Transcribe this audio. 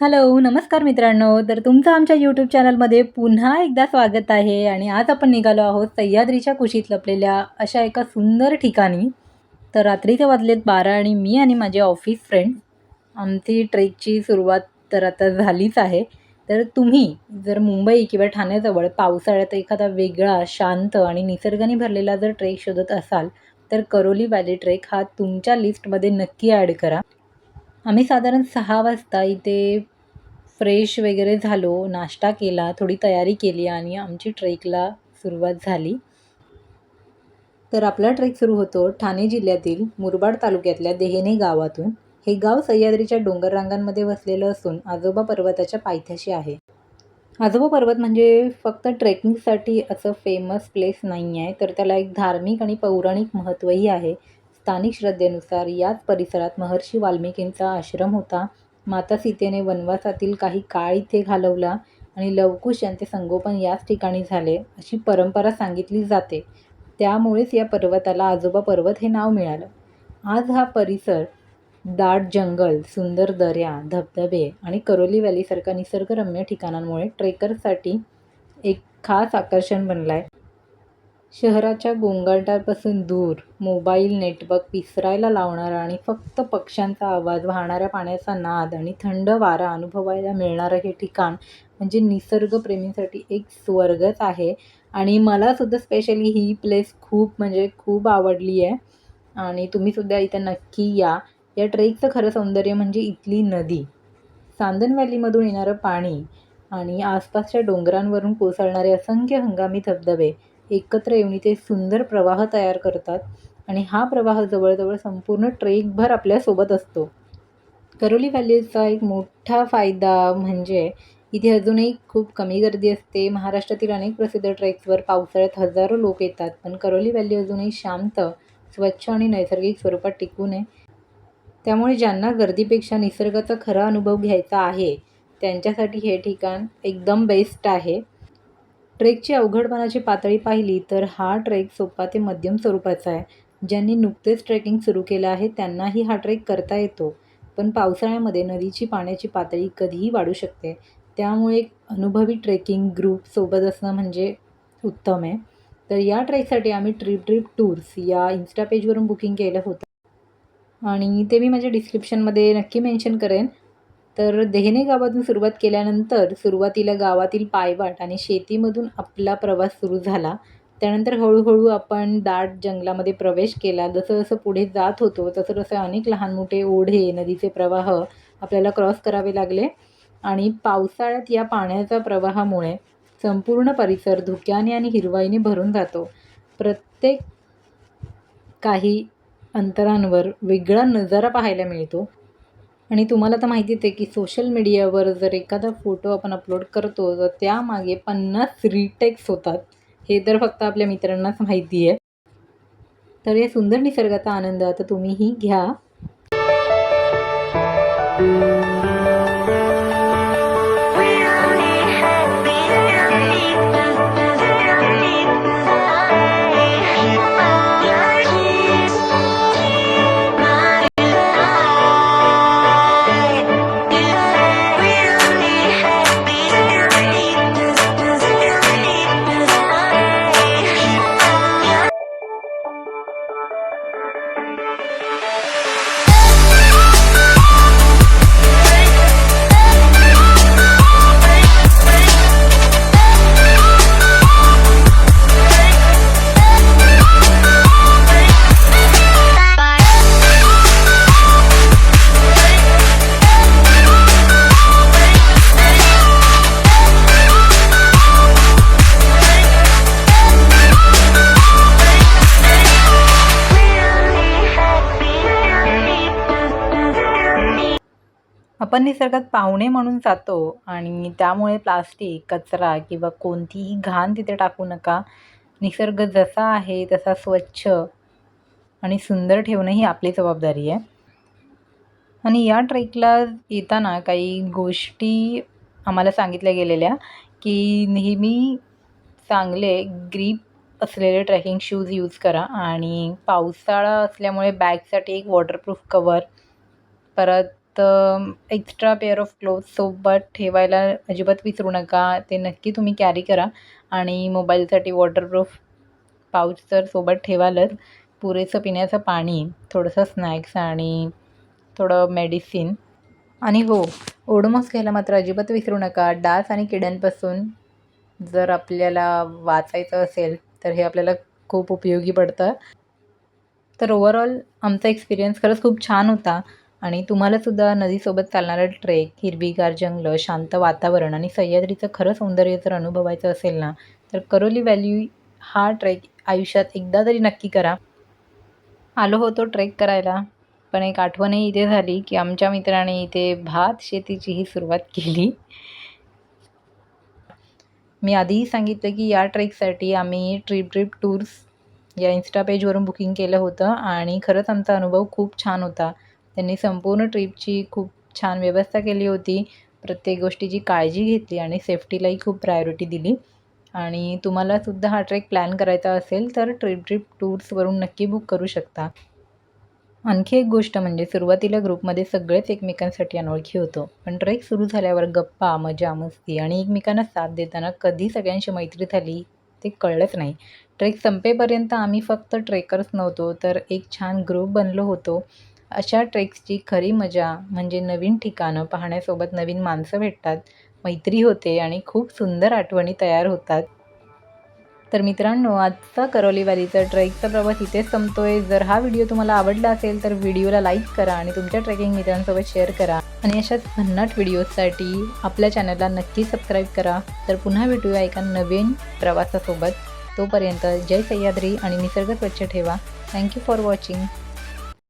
Hello, नमस्कार मित्रांनो. तर तुमचं आमच्या यूट्यूब चॅनलमध्ये पुन्हा एकदा स्वागत आहे आणि आज आपण निघालो आहोत सह्याद्रीच्या कुशीत लपलेल्या अशा एका सुंदर ठिकाणी. तर रात्रीचे वाजलेत 12 आणि मी आणि माझे ऑफिस फ्रेंड्स आमची ट्रेकची सुरुवात तर आता झालीच आहे. तर तुम्ही जर मुंबई किंवा ठाण्याजवळ पावसाळ्यात एखादा वेगळा, शांत आणि निसर्गाने भरलेला जर ट्रेक शोधत असाल, तर करोली व्हॅली ट्रेक हा तुमच्या लिस्टमध्ये नक्की ॲड करा. आम्ही साधारण 6 वाजता इथे फ्रेश वगैरे झालो, नाश्ता केला, थोडी तयारी केली आणि आमची ट्रेकला सुरुवात झाली. तर आपला ट्रेक सुरू होतो ठाणे जिल्ह्यातील मुरबाड तालुक्यातल्या देहेने गावातून. हे गाव सह्याद्रीच्या डोंगर रांगांमध्ये वसलेलं असून आजोबा पर्वताच्या पायथ्याशी आहे. आजोबा पर्वत म्हणजे फक्त ट्रेकिंगसाठी असं फेमस प्लेस नाही आहे, तर त्याला एक धार्मिक आणि पौराणिक महत्त्वही आहे. स्थानिक श्रद्धेनुसार याच परिसरात महर्षी वाल्मिकींचा आश्रम होता. माता सीतेने वनवासातील काही काळ इथे घालवला आणि लवकुश यांचे संगोपन याच ठिकाणी झाले, अशी परंपरा सांगितली जाते. त्यामुळेच या पर्वताला आजोबा पर्वत हे नाव मिळालं. आज हा परिसर दाट जंगल, सुंदर दऱ्या, धबधबे आणि करोली व्हॅलीसारख्या निसर्गरम्य ठिकाणांमुळे ट्रेकर्ससाठी एक खास आकर्षण बनला आहे. शहराच्या गोंगाटापासून दूर, मोबाईल नेटवर्क विसरायला लावणारा आणि फक्त पक्ष्यांचा आवाज, वाहणाऱ्या पाण्याचा नाद आणि थंड वारा अनुभवायला मिळणारं हे ठिकाण म्हणजे निसर्गप्रेमींसाठी एक स्वर्गच आहे. आणि मलासुद्धा स्पेशली ही प्लेस खूप म्हणजे खूप आवडली आहे आणि तुम्हीसुद्धा इथं नक्की या. या ट्रेकचं खरं सौंदर्य म्हणजे इथली नदी, सांदन व्हॅलीमधून येणारं पाणी आणि आसपासच्या डोंगरांवरून कोसळणारे असंख्य हंगामी धबधबे एकत्र येऊन इथे सुंदर प्रवाह तयार करतात आणि हा प्रवाह जवळजवळ संपूर्ण ट्रेकभर आपल्यासोबत असतो. करोली व्हॅलीचा एक मोठा फायदा म्हणजे इथे अजूनही खूप कमी गर्दी असते. महाराष्ट्रातील अनेक प्रसिद्ध ट्रेक्सवर पावसाळ्यात हजारो लोक येतात, पण करोली व्हॅली अजूनही शांत, स्वच्छ आणि नैसर्गिक स्वरूपात टिकून आहे. त्यामुळे ज्यांना गर्दीपेक्षा निसर्गाचा खरा अनुभव घ्यायचा आहे, त्यांच्यासाठी हे ठिकाण एकदम बेस्ट आहे. ट्रेकची अवघडपणाची पातळी पाहिली तर हा ट्रेक सोपा ते मध्यम स्वरूपाचा आहे. ज्यांनी नुकतेच ट्रेकिंग सुरू केलं आहे त्यांनाही हा ट्रेक करता येतो. पण पावसाळ्यामध्ये नदीची पाण्याची पातळी कधीही वाढू शकते. त्यामुळे एक अनुभवी ट्रेकिंग ग्रुप सोबत असणं म्हणजे उत्तम आहे. तर या ट्रेकसाठी आम्ही ट्रिप टूर्स या इन्स्टा पेजवरून बुकिंग केलं होतं आणि ते मी माझ्या डिस्क्रिप्शनमध्ये नक्की मेन्शन करेन. तर देहने गावातून सुरुवात केल्यानंतर सुरुवातीला गावातील पायवाट आणि शेतीमधून आपला प्रवास सुरू झाला. त्यानंतर हळूहळू आपण दाट जंगलामध्ये प्रवेश केला. जसं-जसं पुढे जात होतो तसं-तसं अनेक लहान-मोठे ओढे, नदीचे प्रवाह आपल्याला क्रॉस करावे लागले आणि पावसाळ्यात या पाण्याच्या प्रवाहामुळे संपूर्ण परिसर धुक्याने आणि हिरवाईने भरून जातो. प्रत्येक काही अंतरांवर वेगळा नजारा पाहायला मिळतो. आणि तुम्हाला तर माहितीच आहे की सोशल मीडियावर जर एखादा फोटो आपण अपलोड करतो तर त्यामागे 50 रिटेक्स होतात. हे तर फक्त आपल्या मित्रांनाच माहिती आहे. तर या सुंदर निसर्गाचा आनंद आता तुम्हीही घ्या. आपण निसर्गात पाहुणे म्हणून जातो आणि त्यामुळे प्लास्टिक, कचरा किंवा कोणतीही घाण तिथे टाकू नका. निसर्ग जसा आहे तसा स्वच्छ आणि सुंदर ठेवणं ही आपली जबाबदारी आहे. आणि या ट्रेकला येताना काही गोष्टी आम्हाला सांगितल्या गेलेल्या, की नेहमी चांगले ग्रीप असलेले ट्रेकिंग शूज यूज करा आणि पावसाळा असल्यामुळे बॅगसाठी एक वॉटरप्रूफ कवर, परत फक्त एक्स्ट्रा पेअर ऑफ क्लोथ्स सोबत ठेवायला अजिबात विसरू नका. ते नक्की तुम्ही कॅरी करा. आणि मोबाईलसाठी वॉटरप्रूफ पाऊच तर सोबत ठेवालच. पुरेसं पिण्याचं पाणी, थोडंसं स्नॅक्स आणि थोडं मेडिसिन. आणि हो, ओडोमॉस घ्यायला मात्र अजिबात विसरू नका. डास आणि किड्यांपासून जर आपल्याला वाचायचं असेल तर हे आपल्याला खूप उपयोगी पडतं. तर ओव्हरऑल आमचा एक्सपिरियन्स खरंच खूप छान होता. आणि तुम्हालासुद्धा नदीसोबत चालणारा ट्रेक, हिरवीगार जंगलं, शांत वातावरण आणि सह्याद्रीचं खरं सौंदर्य जर अनुभवायचं असेल ना, तर करोली व्हॅली हा ट्रेक आयुष्यात एकदा तरी नक्की करा. आलो होतो ट्रेक करायला, पण एक आठवणही इथे झाली, की आमच्या मित्राने इथे भात शेतीचीही सुरुवात केली. मी आधीही सांगितलं, की या ट्रेकसाठी आम्ही ट्रिप टूर्स या इन्स्टा पेजवरून बुकिंग केलं होतं आणि खरंच आमचा अनुभव खूप छान होता. त्यांनी संपूर्ण ट्रिपची खूप छान व्यवस्था केली होती. प्रत्येक गोष्टीची काळजी घेतली आणि सेफ्टीलाही खूप प्रायोरिटी दिली. आणि तुम्हालासुद्धा हा ट्रेक प्लॅन करायचा असेल तर ट्रिप टूर्सवरून नक्की बुक करू शकता. आणखी एक गोष्ट म्हणजे सुरुवातीला ग्रुपमध्ये सगळेच एकमेकांसाठी अनोळखी होतो. पण ट्रेक सुरू झाल्यावर गप्पा, मजा, मस्ती आणि एकमेकांना साथ देताना कधी सगळ्यांशी मैत्री झाली ते कळलंच नाही. ट्रेक संपेपर्यंत आम्ही फक्त ट्रेकर्स नव्हतो, तर एक छान ग्रुप बनलो होतो. अशा ट्रेक्सची खरी मजा म्हणजे नवीन ठिकाणं पाहण्यासोबत नवीन माणसं भेटतात, मैत्री होते आणि खूप सुंदर आठवणी तयार होतात. तर मित्रांनो, आजचा करोली व्हॅलीचा ट्रेकचा प्रवास इथेच संपतोय. जर हा व्हिडिओ तुम्हाला आवडला असेल तर व्हिडिओला लाईक करा आणि तुमच्या ट्रेकिंग मित्रांसोबत शेअर करा. आणि अशाच भन्नाट व्हिडिओजसाठी आपल्या चॅनलला नक्की सबस्क्राईब करा. तर पुन्हा भेटूया एका नवीन प्रवासासोबत. तोपर्यंत जय सह्याद्री आणि निसर्ग स्वच्छ ठेवा. Thank you for watching.